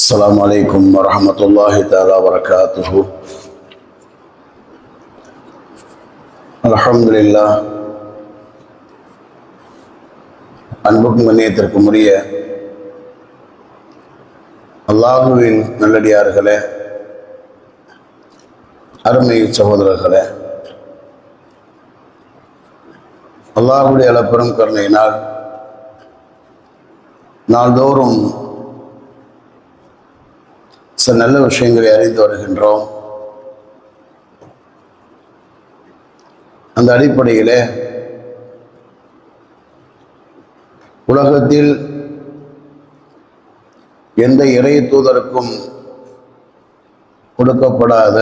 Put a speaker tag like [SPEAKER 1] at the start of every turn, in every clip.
[SPEAKER 1] السلام عليكم ورحمة الله تعالى وبركاته. الحمد لله. அன்புக்கும் கண்ணியத்திற்கும் உரிய அல்லாஹுவின் நல்லடியார்களே, அருமை சகோதரர்களே, அல்லாஹுடைய அளப்பெரும் கருணையினால் நாள்தோறும் சில நல்ல விஷயங்களை அறிந்து வருகின்றோம். அந்த அடிப்படையிலே உலகத்தில் எந்த இறை தூதருக்கும் கொடுக்கப்படாத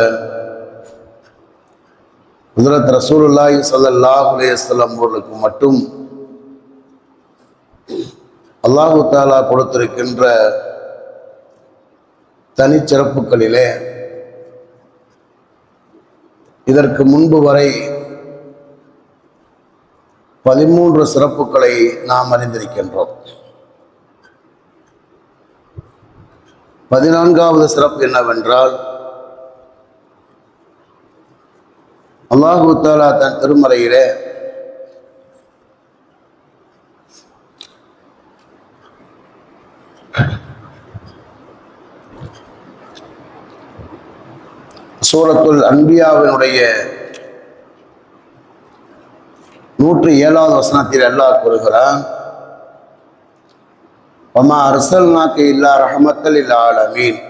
[SPEAKER 1] ஹஜ்ரத் ரசூலுல்லாஹி ஸல்லல்லாஹு அலைஹி வஸல்லம் அவர்களுக்கு மட்டும் அல்லாஹு தஆலா கொடுத்திருக்கின்ற தனிச்சிறப்புகளிலே இதற்கு முன்பு வரை 13 சிறப்புகளை நாம் அறிந்திருக்கின்றோம். 14வது சிறப்பு என்னவென்றால், அல்லாஹு தஆலா தன் திருமறையிலே சூரத்துல் அன்பியாவினுடைய 107வது வசனத்தில் அல்லாஹ் கூறுகிறான், வமா அர்சல்நாக இல்லா ரஹ்மத்தல் லில் ஆலமீன்.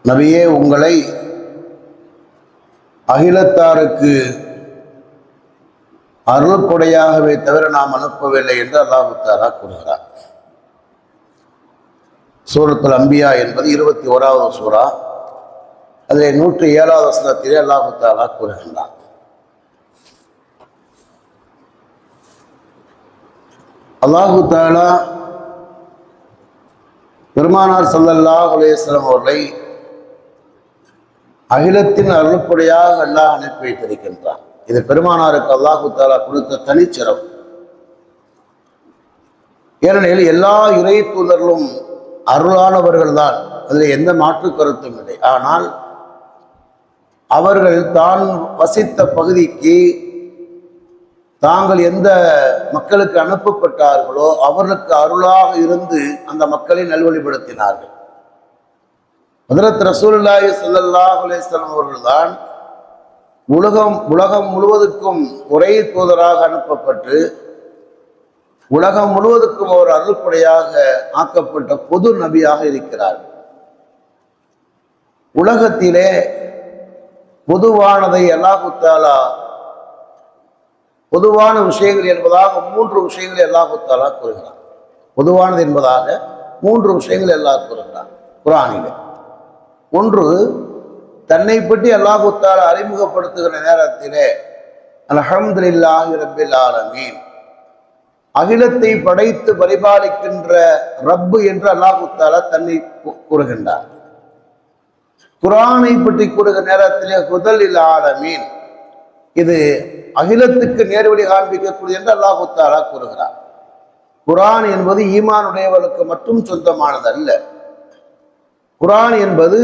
[SPEAKER 1] நபியே, உங்களை அகிலத்தாருக்கு அருள்கொடையாகவே தவிர நாம் அனுப்பவில்லை என்று அல்லாஹ் தஆலா கூறுகிறார். சூரத்துல் அன்பியா என்பது 21வது சூரா. அதில் 107வது வசனத்திலே அல்லாஹ் தஆலா கூறுகின்றார், அல்லாஹு தஆலா பெருமானார் ஸல்லல்லாஹு அலைஹி வஸல்லம் அவர்களை அகிலத்தின் அருள்கொடையாக அல்லாஹ் அனுப்பி வைத்திருக்கின்றார். இது பெருமானாருக்கு அல்லாஹு தஆலா கொடுத்த தனிச்சிறப்பு. ஏனெனில் எல்லா இறை தூதர்களும் அருளானவர்கள் தான், அதில் எந்த மாற்று கருத்தும் இல்லை. ஆனால் அவர்கள் தான் வசித்த பகுதிக்கு தாங்கள் எந்த மக்களுக்கு அனுப்பப்பட்டார்களோ அவர்களுக்கு அருளாக இருந்து அந்த மக்களை நல்வழிப்படுத்தினார்கள். ஹஜ்ரத் ரசூலுல்லாஹி ஸல்லல்லாஹு அலைஹி வஸல்லம் அவர்கள்தான் உலகம் முழுவதுக்கும் ஒரே தூதராக அனுப்பப்பட்டு உலகம் முழுவதுக்கும் ஒரு அருள்கொடையாக ஆக்கப்பட்ட பொது நபியாக இருக்கிறார்கள். உலகத்திலே பொதுவானதை அல்லாஹு தஆலா பொதுவான விஷயங்கள் என்பதாக 3 விஷயங்களை அல்லாஹு தஆலா கூறுகிறார். பொதுவானது என்பதாக 3 விஷயங்கள் அல்லாஹ் கூறுகிறார் குர்ஆனிலே. ஒன்று, தன்னை பற்றி அல்லாஹு தஆலா அறிமுகப்படுத்துகிற நேரத்திலே அல்ஹம்துலில்லாஹி ரப்பில் ஆலமீன், அகிலத்தை படைத்து பரிபாலிக்கின்ற ரப்பு என்று அல்லாஹு தஆலா தன்னை கூறுகின்றார். குர்ஆனை பற்றி கூறுகிற நேரத்திலே ஹுதல் ஆலமீன், இது அகிலத்துக்கு நேர்வழி காண்பிக்கக்கூடிய என்று அல்லாஹு தஆலா கூறுகிறார். குர்ஆன் என்பது ஈமானுடையவர்களுக்கு மட்டும் சொந்தமானது அல்ல. குர்ஆன் என்பது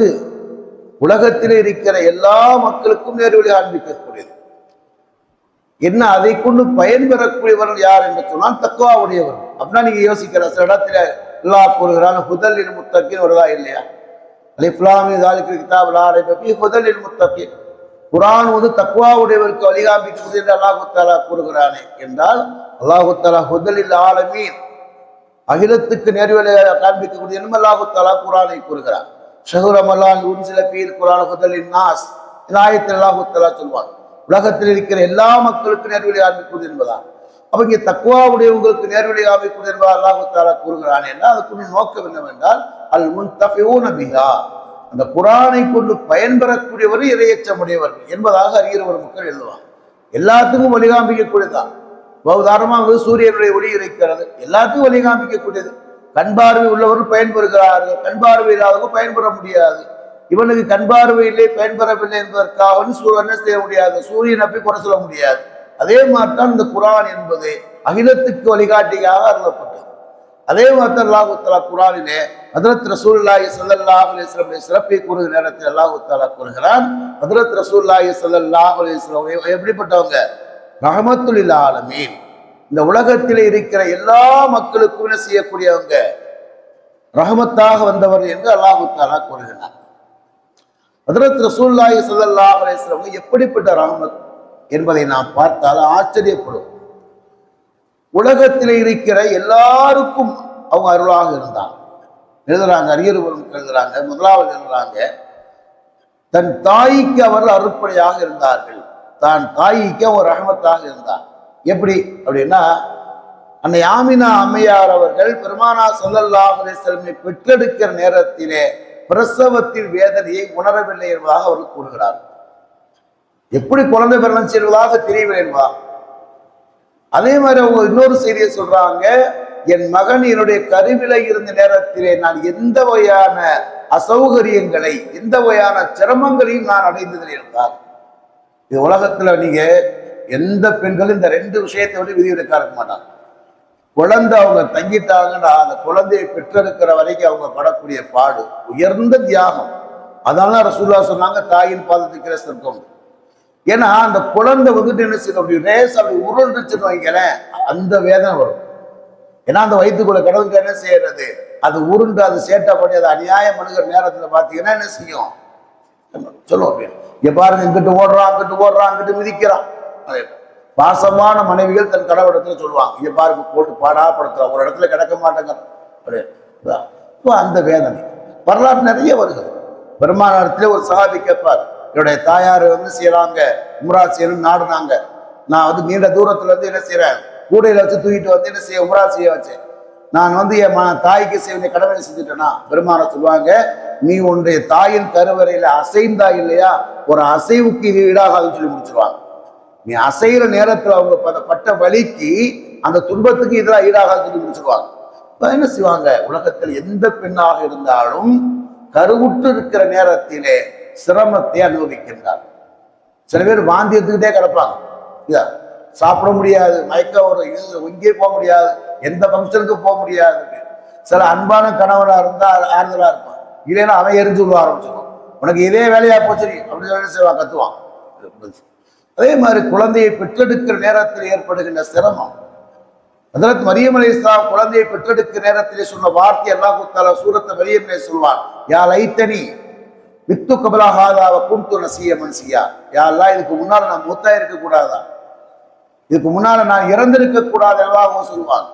[SPEAKER 1] உலகத்தில் இருக்கிற எல்லா மக்களுக்கும் நேர்வழி காண்பிக்கக்கூடியது. என்ன, அதை கொண்டு பயன்பெறக்கூடியவர்கள் யார் என்று சொன்னால் தக்வா உடையவர்கள். அப்படின்னா நீங்க யோசிக்கிற சில இடத்துல அல்லாஹ் கூறுகிறான் ஹுதல் லில் முத்தகீன், வருதா இல்லையா? அலிஃப் லாம் மீம் ஸாலிகல் கிதாபு லா ரைப ஃபீஹி ஹுதல் லில் முத்தகீன். குர்ஆன் வந்து தக்வா உடையவருக்கு வழிகாண்பிக்கிறது என்று அல்லாஹு தஆலா கூறுகிறானே என்றால், அல்லாஹு தஆலா ஹுதல் லில் ஆலமீன், அகிலத்துக்கு நேர்வழி காண்பிக்கக்கூடிய என்று அல்லாஹு தஆலா குர்ஆனை கூறுகிறார். ஷஹ்ரு ரமலான் உன்ஸில ஃபீல் குர்ஆன் ஹுதல் லின்னாஸ், இந்த ஆயத்தில் அல்லாஹு தஆலா சொல்வார், உலகத்தில் இருக்கிற எல்லா மக்களுக்கும் நேர்வழி காண்பிக்கிறது என்பதா. அப்ப இங்கே தக்வா உடையவங்களுக்கு நேர்வழி காண்பிக்கிறது என்பதா அல்லாஹு தஆலா கூறுகிறானே என்றால் அதுக்குள்ள நோக்கம் என்னவென்றால் அல் முன்தஃபிஊன பிஹா, அந்த குர்ஆனை கொண்டு பயன்பெறக்கூடியவர் இறையச்சமுடையவர்கள் என்பதாக அறிகிறவர் மக்கள் எழுதுவாங்க. எல்லாத்துக்கும் வழிகாண்பிக்கக்கூடியதான். உதாரணமாக சூரியனுடைய ஒளி இருக்கிறது, எல்லாத்துக்கும் வழிகாண்பிக்கக்கூடியது. கண் பார்வை உள்ளவர்கள் பயன்பெறுகிறார்கள், கண் பார்வை இல்லாதவர்கள் பயன்பெற முடியாது. இவனுக்கு கண் பார்வை இல்லை, பயன்பெறவில்லை என்பதற்காக சூரியனை செய்ய முடியாது, சூரியனை போய் குறை சொல்ல முடியாது. அதே மாதிரி தான் இந்த குர்ஆன் என்பது அகிலத்துக்கு வழிகாட்டியாக அருளப்பட்டது. அதே மாதிரி அல்லாஹு தஆலா குர்ஆனிலே ஹஜ்ரத் ரசூலுல்லாஹி ஸல்லல்லாஹு அலைஹி வஸல்லம் சிறப்பை கூறுகிற நேரத்தில் அல்லாஹு தஆலா கூறுகிறான், ஹஜ்ரத் ரசூலுல்லாஹி ஸல்லல்லாஹு அலைஹி வஸல்லம் எப்படிப்பட்டவங்க? ரஹ்மத்துல் லில் ஆலமீன், இந்த உலகத்தில் இருக்கிற எல்லா மக்களுக்கும் என்ன செய்யக்கூடியவங்க, ரஹமத்தாக வந்தவர் என்று அல்லாஹு தஆலா கூறுகிறார். ஹஜ்ரத் ரசூலுல்லாஹி ஸல்லல்லாஹு அலைஹி வஸல்லம் எப்படிப்பட்ட ரஹமத் என்பதை நாம் பார்த்தால் ஆச்சரியப்படும். உலகத்தில் இருக்கிற எல்லாருக்கும் அவங்க அருளாக இருந்தாங்க. எழுதுறாங்க, அரியர்வரும் எழுதுறாங்க, முதலாவது எழுதுறாங்க, தன் தாய்க்கு அவர்கள் அருட்படையாக இருந்தார்கள், தான் தாய்க்கு அவர் ரஹமத்தாக இருந்தார். எப்படி அப்படின்னா, அன்னை ஆமினா அம்மையார் அவர்கள் பெருமானார் ஸல்லல்லாஹு அலைஹி வஸல்லம் பெற்றெடுக்கிற நேரத்திலே பிரசவத்தின் வேதனையை உணரவில்லை என்பதாக அவர் கூறுகிறார். எப்படி குழந்தை பிறந்து செல்வதாக தெரியவில்லை. அதே மாதிரி அவங்க இன்னொரு செய்தியை சொல்றாங்க, என் மகன் என்னுடைய கருவில இருந்த நேரத்திலே நான் எந்த வகையான அசௌகரியங்களை, எந்த வகையான சிரமங்களையும் நான் அடைந்ததில்லை என்றார். இது உலகத்துல நீங்க எந்த பெண்களும் இந்த ரெண்டு விஷயத்தை விட விதிவிலக்கா இருக்க மாட்டாங்க. குழந்தை அவங்க தங்கிட்டாங்கன்னா அந்த குழந்தையை பெற்றெடுக்கிற வரைக்கும் அவங்க படக்கூடிய பாடு உயர்ந்த தியாகம். அதனால ரசூலுல்லாஹ் சொன்னாங்க, தாயின் பாதத்துக்கிற சொர்க்கம். ஏன்னா அந்த குழந்தை வந்துட்டு என்ன செய்யும், அப்படி ரேஸ் அப்படி உருண்டுச்சுன்னு வைங்களேன், அந்த வேதனை வரும். ஏன்னா அந்த வயிற்றுக்குள்ள கடவுளுக்கு என்ன செய்யறது, அது உருண்டு அது சேட்டை பண்ணி அது அநியாயம் பண்ணுகிற நேரத்துல பாத்தீங்கன்னா என்ன செய்யும் சொல்லுவோம், இங்க பாருங்க இங்கிட்டு ஓடுறான் அங்கிட்டு ஓடுறான் அங்கிட்டு மிதிக்கிறான். பாசமான மனைவிகள் தன் கடவுளத்துல சொல்லுவாங்க, இங்க பாருங்க போட்டு பாடாப்படுத்துறான், ஒரு இடத்துல கிடக்க மாட்டேங்க. அந்த வேதனை வரலாறு நிறைய வருகிறது. பெருமானாரத்திலே ஒரு சஹாபி கேட்பார், என்னுடைய தாயார் செய்யறாங்க உம்ரா செய்யணும்னு நாடுனாங்க, நான் நீண்ட தூரத்துல என்ன செய்யறேன், கூடையில வச்சு தூக்கிட்டு என்ன செய்ய உம்ரா செய்ய வச்சேன், நான் என் தாய்க்கு செய்ய வேண்டிய கடமையை செஞ்சுட்டேன்னா பெருமான சொல்லுவாங்க, நீ உன்னுடைய தாயின் கருவறையில அசைந்தா இல்லையா, ஒரு அசைவுக்கு இது ஈடாகாதுன்னு சொல்லி முடிச்சிருவாங்க. நீ அசைகிற நேரத்துல அவங்க பட்ட வலிக்கு அந்த துன்பத்துக்கு இதெல்லாம் ஈடாகாது சொல்லி முடிச்சிருவாங்க. என்ன செய்வாங்க, உலகத்தில் எந்த பெண்ணாக இருந்தாலும் கருவுற்று இருக்கிற நேரத்திலே சிரமத்தை அனுபவிக்கின்றார். சில பேர் வாந்தி எடுத்துக்கிட்டே கிடப்பாங்க, சாப்பிட முடியாது, மயக்கம் ஒரு எங்கேயும் போக முடியாது, எந்த ஃபங்க்ஷனுக்கு போக முடியாது. சில அன்பான கணவனா இருந்தா ஆறுதலா இருப்பான், இல்லைன்னா அவன் எரிஞ்சு விட ஆரம்பிச்சிடும், உனக்கு இதே வேலையா போச்சு அப்படின்னு சொல்லி செய்வான், கத்துவான். அதே மாதிரி குழந்தையை பெற்றெடுக்கிற நேரத்தில் ஏற்படுகின்ற சிரமம், ஹஜ்ரத் மரியம் அலைஹிஸ்ஸலாம் குழந்தையை பெற்றெடுக்கிற நேரத்திலே சொன்ன வார்த்தை அல்லாஹ் தஆலா சூரத் மரியமிலே சொல்வான், யா லைத்தனி வித்து கபலா ஹாதா வ குன்து நசிய மன்சியா, யா அல்லாஹ் இதுக்கு முன்னால நான் மூத்தா இருக்க கூடாதா, இதுக்கு முன்னால நான் இறந்திருக்க கூடாது அல்லாஹ் சொல்லுவாங்க.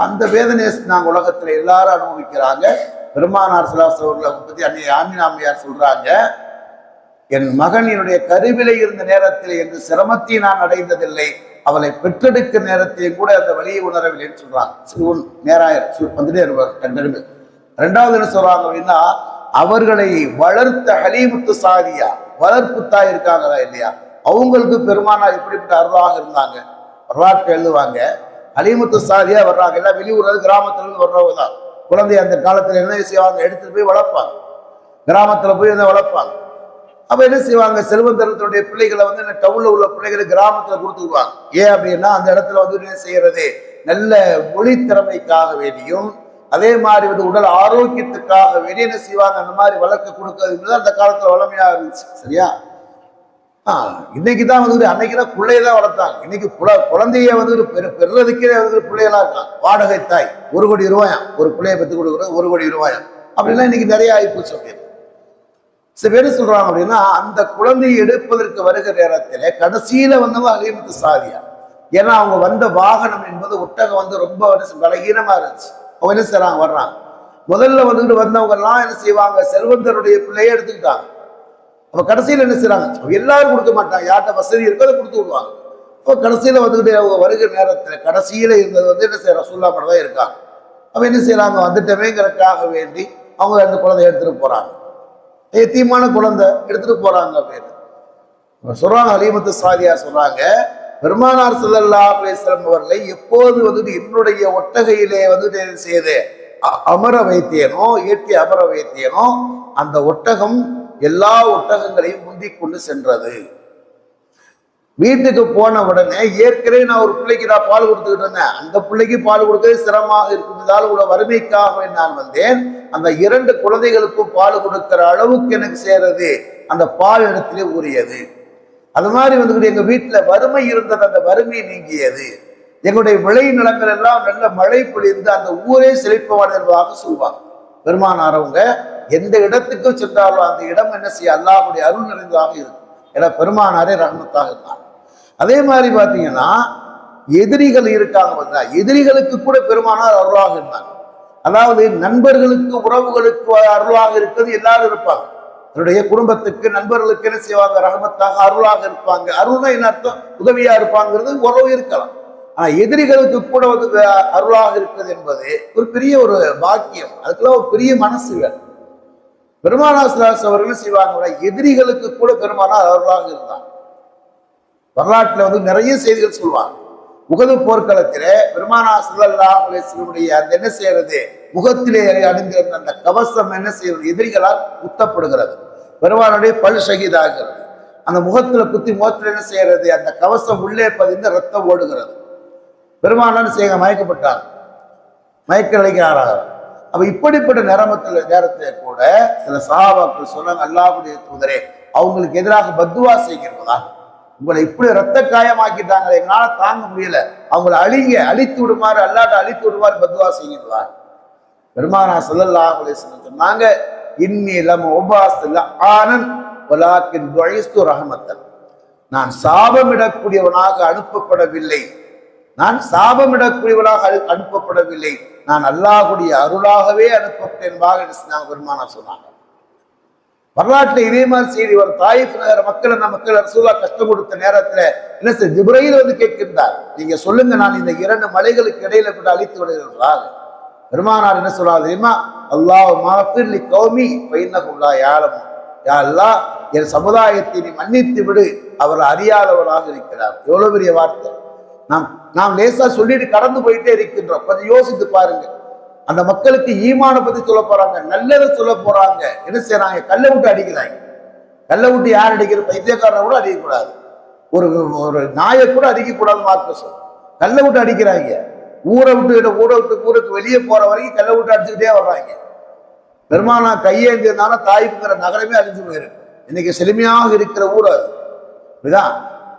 [SPEAKER 1] அந்த வேதனையை நாங்கள் உலகத்துல எல்லாரும் அனுபவிக்கிறாங்க. பெருமானார் ஸல்லல்லாஹு அலைஹி வஸல்லம் பத்தி அன்னை ஆமினா அம்மையார் சொல்றாங்க, என் மகன் என்னுடைய கருவிலை இருந்த நேரத்தில் எந்த சிரமத்தை நான் அடைந்ததில்லை, அவளை பெற்றெடுக்கிற நேரத்தையும் கூட அந்த வழியை உணரவில்லைன்னு சொல்றாங்க. நேராயிரம் வந்துட்டே இருப்பார். ரெண்டாவது என்ன சொல்றாங்க அப்படின்னா, அவர்களை வளர்த்த ஹலீமுத்து சாதியா, வளர்ப்பு தாய் இருக்காங்களா இல்லையா, அவங்களுக்கு பெருமானார் எப்படிப்பட்ட அருளாக இருந்தாங்க. வரலாற்று எழுதுவாங்க, ஹலீமுத்து சாதியா வர்றாங்க, எல்லாம் வெளியூர் கிராமத்துல இருந்து வர்றவங்க தான். குழந்தைய அந்த காலத்துல என்ன செய்வாங்க, எடுத்துட்டு போய் வளர்ப்பாங்க, கிராமத்துல போய் வளர்ப்பாங்க. அப்ப என்ன செய்வாங்க, செல்வந்தரத்தினுடைய பிள்ளைகளை டவுன்ல உள்ள பிள்ளைகளை கிராமத்துல கொடுத்துருவாங்க. ஏன் அப்படின்னா அந்த இடத்துல என்ன செய்யறது, நல்ல மொழி திறமைக்காக வேண்டியும் அதே மாதிரி உடல் ஆரோக்கியத்துக்காக வேண்டிய என்ன செய்வாங்க, அந்த மாதிரி வளர்க்க கொடுக்கறது அந்த காலத்துல வளமையா இருந்துச்சு. சரியா? இன்னைக்குதான் அன்னைக்குதான் பிள்ளையதான் வளர்த்தாங்க. இன்னைக்கு குழந்தைய பெறுறதுக்கே பிள்ளைகளா இருக்காங்க. வாடகை தாய் 1 கோடி ரூபாயா, ஒரு பிள்ளைய பெற்று கொடுக்குறது 1 கோடி ரூபாயா, அப்படின்னா இன்னைக்கு நிறைய ஆகிப்போச்சு. அப்படின்னு சில பேர் சொல்றாங்க அப்படின்னா, அந்த குழந்தையை எடுப்பதற்கு வருகிற நேரத்துல கடைசியில வந்தவங்க ஹலீமுத்து சாதியா. ஏன்னா அவங்க வந்த வாகனம் என்பது ஒட்டகம் ரொம்ப பலகீனமா இருந்துச்சு. அவங்க என்ன செய்றாங்க, வர்றாங்க. முதல்ல வந்தவங்க எல்லாம் என்ன செய்வாங்க, செல்வந்தருடைய பிள்ளைய எடுத்துக்கிட்டாங்க. அப்ப கடைசியில என்ன செய்றாங்க, எல்லாரும் கொடுக்க மாட்டாங்க, யார்கிட்ட வசதி இருக்கோ அதை கொடுத்து விடுவாங்க. அப்ப கடைசியில அவங்க வருகிற நேரத்துல கடைசியில இருந்தது என்ன செய்யற ரசூலுல்லாஹ் மட்டும் தான் இருக்காங்க. அப்ப என்ன செய்யறாங்க, வந்துட்டவேங்கிறதுக்காக வேண்டி அவங்க அந்த குழந்தைய எடுத்துட்டு போறாங்க. எத்தீமான குழந்தை எடுத்துட்டு போறாங்க அப்படின்னு சொல்றாங்க. ஹலீமுத்து சாதியா சொல்றாங்க, பெருமானார் ஸல்லல்லாஹு அலைஹி வஸல்லம் அவர்களை எப்போது என்னுடைய ஒட்டகையிலே செய்து அமர வைத்தேனோ, ஏற்றி அமர வைத்தேனோ, அந்த ஒட்டகம் எல்லா ஒட்டகங்களையும் முந்திக் கொண்டு சென்றது. வீட்டுக்கு போன உடனே ஏற்கனவே நான் ஒரு பிள்ளைக்கு நான் பால் கொடுத்துக்கிட்டு இருந்தேன், அந்த பிள்ளைக்கு பால் கொடுக்கிறது சிரமமாக இருக்கும், கூட வறுமைக்காக நான் வந்தேன். அந்த 2 குழந்தைகளுக்கும் பால் கொடுக்கிற அளவுக்கு எனக்கு சேருது, அந்த பால் இடத்திலே உரியது. அது மாதிரி வந்துக்கிட்டு எங்க வீட்டுல வறுமை இருந்தது, அந்த வறுமை நீங்கியது. எங்களுடைய விளை நிலங்கள் எல்லாம் நல்ல மழை பொழிந்து அந்த ஊரே செழிப்பவதாக சொல்வாங்க. பெருமானாரவங்க எந்த இடத்துக்கு சென்றாலும் அந்த இடம் என்ன செய்ய அல்லாஹ்வுடைய அருள் நிறைந்ததாக இருக்கும். ஏன்னா பெருமானாரே ரஹ்மத்தாக இருந்தாங்க. அதே மாதிரி பாத்தீங்கன்னா எதிரிகள் இருக்காங்க, எதிரிகளுக்கு கூட பெருமானார் அருளாக இருந்தாங்க. அதாவது நண்பர்களுக்கு உறவுகளுக்கு அருளாக இருக்கிறது எல்லாரும் இருப்பாங்க. தன்னுடைய குடும்பத்துக்கு நண்பர்களுக்கு என்ன செய்வாங்க, ரஹமத்தாக அருளாக இருப்பாங்க. அருள்னா என்ன அர்த்தம், உதவியா இருப்பாங்கிறது உறவு இருக்கலாம். ஆனா எதிரிகளுக்கு கூட வந்து அருளாக இருக்கிறது என்பது ஒரு பெரிய ஒரு பாக்கியம். அதுக்கெல்லாம் ஒரு பெரிய மனசு வேணும். பெருமானார் அவர்கள் செய்வாங்க, எதிரிகளுக்கு கூட பெருமானார் அருளாக இருந்தாங்க. வரலாற்றுல வந்து நிறைய செய்திகள் சொல்லுவாங்க. உகது போர்க்களத்திலே பெருமானார் ஸல்லல்லாஹு அலைஹி வஸல்லம் அந்த என்ன செய்யறது, முகத்திலே அணிந்திருந்த அந்த கவசம் என்ன செய்யறது, எதிரிகளால் குத்தப்படுகிறது. பெருமானுடைய பல் ஷஹீதாகிறது. அந்த முகத்துல குத்தி முகத்துல என்ன செய்யறது, அந்த கவசம் உள்ளே பதிந்து ரத்தம் ஓடுகிறது. பெருமானார் செய்ய மயக்கப்பட்டாங்க, மயக்க நிலைக்கிறாராக. அப்ப இப்படிப்பட்ட நேரத்திலே கூட சில சஹாபாக்கள் சொன்னாங்க, அல்லாஹ்வுடைய தூதரே, அவங்களுக்கு எதிராக பத்துவா செய்கிறதா, உங்களை இப்படி ரத்த காயமாக்கிட்டாங்க, எங்களால தாங்க முடியல, அவங்களை அழித்து விடுமாறு, அல்லாட்ட அழித்து விடுமாறு பத்துவா செய்கிறதா. பெருமானார் ஸல்லல்லாஹு அலைஹி வஸல்லம் சொன்னாங்க, இன்னி லம் உபாஸ்ல ஆனன் வலாக்கின் துஇஸ்து ரஹமத்தன், நான் சாபமிடக்கூடியவனாக அனுப்பப்படவில்லை, நான் சாபமிடக்கூடியவனாக அனுப்பப்படவில்லை, நான் அல்லாஹ்வுடைய அருளாகவே அனுப்பப்பட்டேன் பெருமானார் சொன்னாங்க. வரலாற்றுல இதே மாதிரி செய்தி வரும். தாயிஃப் நகர மக்கள் ரசூலுல்லாஹ் கஷ்டம் கொடுத்த நேரத்துல என்ன செய்ய, ஜிப்ரீல் வந்து கேட்கின்றார், நீங்க சொல்லுங்க, நான் இந்த 2 மலைகளுக்கு இடையில விட்டு அழித்து விடுகிறார். பெருமானார் என்ன சொல்றாரு தெரியுமா, அல்லாஹ் மஃபிர் லி கௌமி ஃபைன்னஹும் லா யஅலமூன், யா அல்லாஹ் என் சமுதாயத்தை நீ மன்னித்து விடு, அவர் அறியாதவராக இருக்கிறார். எவ்வளவு பெரிய வார்த்தை. நாம் லேசா சொல்லிட்டு கடந்து போயிட்டே இருக்கின்றோம். கொஞ்சம் யோசித்து பாருங்க. அந்த மக்களுக்கு ஈமான பத்தி சொல்ல போறாங்க, நல்லதை சொல்ல போறாங்க, என்ன செய்யறாங்க, கல்லை விட்டு அடிக்கிறாங்க. கல்லை விட்டு யார் அடிக்கிற, பைத்தியக்காரனை கூட அடிக்கக்கூடாது, ஒரு நாயை கூட அடிக்கக்கூடாது மார்க்க சொல். கல்லை விட்டு அடிக்கிறாங்க. ஊரை விட்டு ஊருக்கு வெளியே போற வரைக்கும் கல்லை விட்டு அடிச்சுக்கிட்டே வர்றாங்க. பெருமானா கையேந்திருந்தாலும் தாய்ப்புங்கிற நகரமே அழிஞ்சு போயிருக்கு. இன்னைக்கு செழுமையாக இருக்கிற ஊர் அது. இதுதான்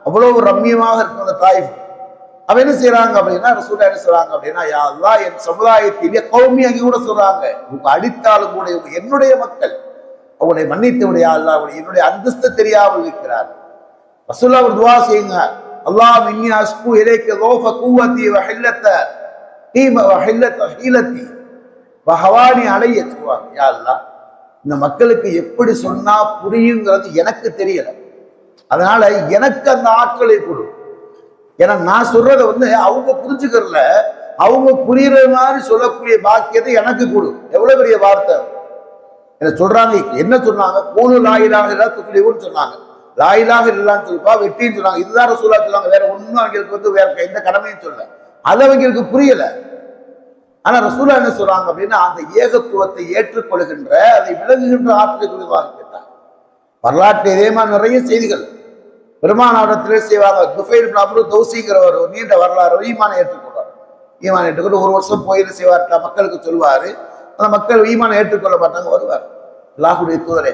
[SPEAKER 1] அவ்வளவு ரம்மியமாக இருக்கும் அந்த தாய்ப்பு. அவ என்ன செய்யறாங்க அப்படின்னா, ரசூலுல்லாஹ் என்ன சொல்றாங்க அப்படின்னா, யா அல்லாஹ் என் சமுதாயத்திலே கௌமி, அங்கே கூட சொல்றாங்க, இவங்க அடித்தாலும் கூட இவங்க என்னுடைய மக்கள், அவங்களை மன்னித்து விட யா அல்லாஹ், என்னுடைய அந்தஸ்து தெரியாமல் இருக்கிறார். ரசூலுல்லாஹ் ஒரு துஆ செய்யுங்க, அல்லாஹ் இன்னி அஸ்கு இலைக்க ضعف قوتي وحلت ஹீலத்தி வஹவானி அலைய சொல்வாங்க. யா அல்லாஹ், இந்த மக்களுக்கு எப்படி சொன்னா புரியுங்கிறது எனக்கு தெரியல, அதனால எனக்கு அந்த ஆட்களை கொடு. ஏன்னா நான் சொல்றதை வந்து அவங்க புரிஞ்சுக்கிறல, அவங்க புரியுற மாதிரி சொல்லக்கூடிய பாக்கியத்தை எனக்கு கொடு. எவ்வளவு பெரிய வார்த்தை என்ன சொல்றாங்க. என்ன சொன்னாங்க, கூலு லாயிலாக இல்லா துக்லிவுன்னு சொன்னாங்க. லாயிலாக இல்லான்னு சொல்லிப்பா வெட்டின்னு சொன்னாங்க. இதுதான் ரசூலுல்லாஹ் சொன்னாங்க. வேற ஒண்ணும் அவங்களுக்கு வந்து வேற எந்த கடமையும் சொல்ல. அது அவங்களுக்கு புரியல. ஆனா ரசூலுல்லாஹ் என்ன சொல்றாங்க அப்படின்னா, அந்த ஏகத்துவத்தை ஏற்றுக்கொள்கின்ற, அதை விலகுகின்ற ஆற்றலை குறிவாக கேட்டாங்க. வரலாற்று இதே மாதிரி நிறைய செய்திகள் பெருமானாரிடத்திலே செய்வாங்க. துஃபைல் இப்னு அம்ரு தௌசிங்கிறவர் ஒரு நீண்ட வரலாறு, ஈமானை ஏற்றுக்கொள்வார். ஈமானை ஏற்றுக்கொண்டு ஒரு வருஷம் போயின்னு செய்வார், மக்களுக்கு சொல்லுவாரு. அந்த மக்கள் ஈமானை ஏற்றுக்கொள்ள மாட்டாங்க. வருவார், அல்லாஹ்வுடைய தூதரே,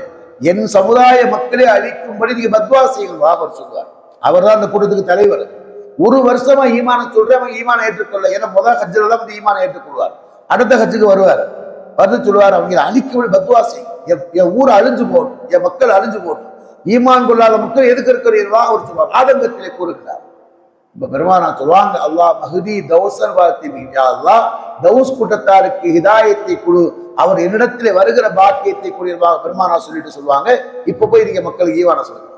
[SPEAKER 1] என் சமுதாய மக்களே அழிக்கும்படி நீங்க பத்வா செய்யுங்க அவர் சொல்லுவார். அவர் தான் அந்த கூட்டத்துக்கு தலைவர். ஒரு வருஷமா ஈமானை சொல்றேன், அவங்க ஈமானை ஏற்றுக்கொள்ள. ஏன்னா முதல் ஹஜ்ஜில் தான் வந்து ஈமானை ஏற்றுக்கொள்வார். அடுத்த ஹஜ்ஜுக்கு வருவார், வந்து சொல்லுவார், அவங்க அழிக்கும்படி பத்வா செய்யும், என் ஊரை அழிஞ்சு போட்டும், என் மக்கள் அழிஞ்சு போட்டும், ஈமான் கொள்ளாத மக்கள் எதுக்கு இருக்கிறீர்களாக ஒரு சொல்வார். ஆதங்கத்திலே கூறுகிறார். இப்ப பெருமானா சொல்லுவாங்க, அல்லாஹ் மஹதி தௌசன் வாத்திமி, யா அல்லாஹ் தௌஸ் கூட்டத்தாருக்கு ஹிதாயத்தை கொடு, அவர் என்னிடத்திலே வருகிற பாக்கியத்தை கூறியதாக பெருமானா சொல்லிட்டு சொல்லுவாங்க. இப்ப போய் நீங்க மக்களுக்கு ஈவான சொல்லுங்க.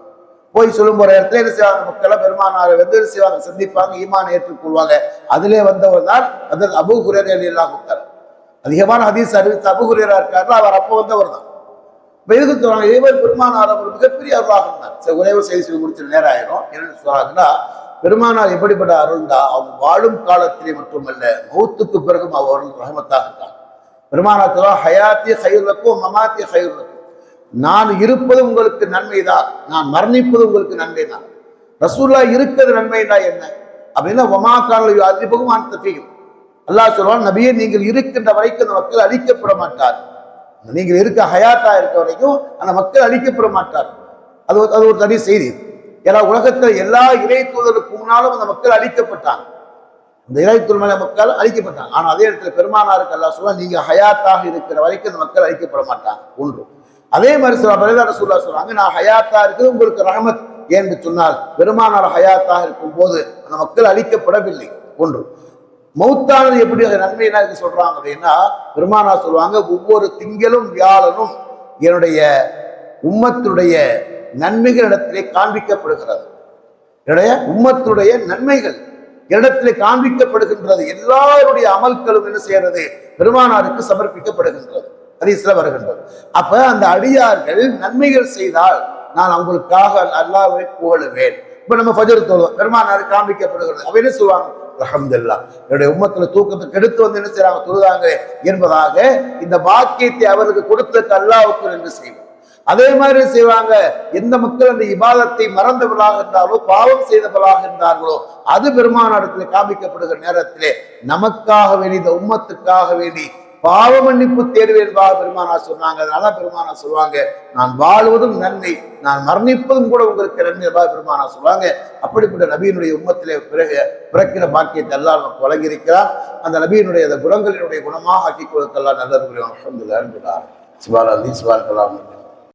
[SPEAKER 1] போய் சொல்லும் போற இடத்துல என்ன செய்வாங்க, மக்களை பெருமானாரை வந்து செய்வாங்க, சந்திப்பாங்க, ஈமான் ஏற்றுக்கொள்வாங்க. அதிலே வந்தவர் தான் அதற்கு அபூ ஹுரைரா ரலியல்லாஹு அன்ஹு. அதிகமான ஹதீஸ் அறிவித்த அபூ ஹுரைரா இருக்காரு, அவர் அப்ப வந்தவர் தான். எதுக்கு சொல்றாங்க, இவர் பெருமானார் அவர் மிகப்பெரிய அருளாக இருந்தார். ஒரே ஒரு செய்தி சொல்லி கொடுத்து நேரம் ஆயிரும். என்னன்னு சொல்றாங்கன்னா, பெருமானார் எப்படிப்பட்ட அருள்டா, அவங்க வாழும் காலத்திலே மட்டுமல்ல, மௌத்துக்கு பிறகும் அவர்கள் ரஹமத்தாக இருந்தாங்க. பெருமானார் ஹயாத்தி ஹைருக்கும் மமாத்தி ஹைருக்கும், நான் இருப்பது உங்களுக்கு நன்மைதான், நான் மரணிப்பது உங்களுக்கு நன்மைதான். ரசூல்லா இருக்கிறது நன்மைனா என்ன அப்படின்னா வமாக்காரர்கள் அதிபகம் ஆன்தீகம் அல்லாஹ் சொல்லுவான், நபியே நீங்கள் இருக்கின்ற வரைக்கும் அந்த மக்கள் அழிக்கப்பட மாட்டார். நீங்கள் இருக்க ஹயாத்தா இருக்க வரைக்கும் அந்த மக்கள் அழிக்கப்பட மாட்டார். அது ஒரு தனி செய்தி. ஏன்னா உலகத்தில் எல்லா இறை தூதருக்கு முன்னாலும் அந்த மக்கள் அழிக்கப்பட்டாங்க. இந்த இறை தூதர் மக்கள் அழிக்கப்பட்டாங்க. ஆனால் அதே இடத்துல பெருமானாருக்கு அல்லாஹ் சொல்லுவான், நீங்க ஹயாத்தாக இருக்கிற வரைக்கும் அந்த மக்கள் அழிக்கப்பட மாட்டாங்க. ஒன்று. அதே மாதிரி ரசூலுல்லாஹ் சொல்றாங்க, நான் ஹயாத்தா இருக்குது உங்களுக்கு ரஹமத் என்று சொன்னால் பெருமானார் ஹயாத்தாக இருக்கும் போது அந்த மக்கள் அழிக்கப்படவில்லை. ஒன்று. மௌத்தானது எப்படி நன்மைனா இது சொல்றாங்க அப்படின்னா, பெருமானா சொல்லுவாங்க, ஒவ்வொரு திங்களும் வியாழனும் என்னுடைய உம்மத்துடைய நன்மைகள் இடத்திலே காண்பிக்கப்படுகிறது. என்னுடைய உம்மத்துடைய நன்மைகள் இடத்திலே காண்பிக்கப்படுகின்றது. எல்லாருடைய அமல்களும் என்ன செய்யறது, பெருமானாருக்கு சமர்ப்பிக்கப்படுகின்றது. ஹதீஸ்ல வருகின்றது. அப்ப அந்த அடியார்கள் நன்மைகள் செய்தால் நான் அவங்களுக்காக அல்லாஹ்வை புகழுவேன். இப்ப நம்ம ஃபஜர் தொழுவோம், பெருமானாருக்கு காண்பிக்கப்படுகிறது. அவ என்ன சொல்லுவாங்க, அல்ஹம்துலில்லாஹ் என்னுடைய உம்மத்துல தூக்கத்தை கெடுத்து வந்து என்ன செய்யறாங்க, தொழுதாங்க என்பதாக இந்த பாக்கியத்தை அவருக்கு கொடுத்ததுக்கு அல்லாஹ்வுக்கு நன்றி செய்வோம். அதே மாதிரி செய்வாங்க, எந்த மக்கள் அந்த இபாதத்தை மறந்தவர்களாக இருந்தாலோ பாவம் செய்தவர்களாக இருந்தார்களோ அது பெருமானாரிடத்தில் காண்பிக்கப்படுகிற நேரத்திலே நமக்காக வேண்டி இந்த உம்மத்துக்காக வேண்டி பாவ மன்னிப்பு தேடுவேன்பாக பெருமானா சொன்னாங்க. அதனால பெருமானா சொல்லுவாங்க, நான் வாழ்வதும் நன்மை, நான் மரணிப்பதும் கூட உங்களுக்கு நன்மையாக பெருமானா சொல்லுவாங்க. அப்படிப்பட்ட நபியினுடைய உம்மத்திலே பிறக்கிற பாக்கியத்தை எல்லாம் நமக்கு வழங்கியிருக்கிறார். அந்த நபியினுடைய அந்த குணங்களினுடைய குணமாக ஆக்கி கொடுத்தெல்லாம் நல்லது. அல்ஹம்துலில்லாஹ். சுப்ஹானல்லாஹ்.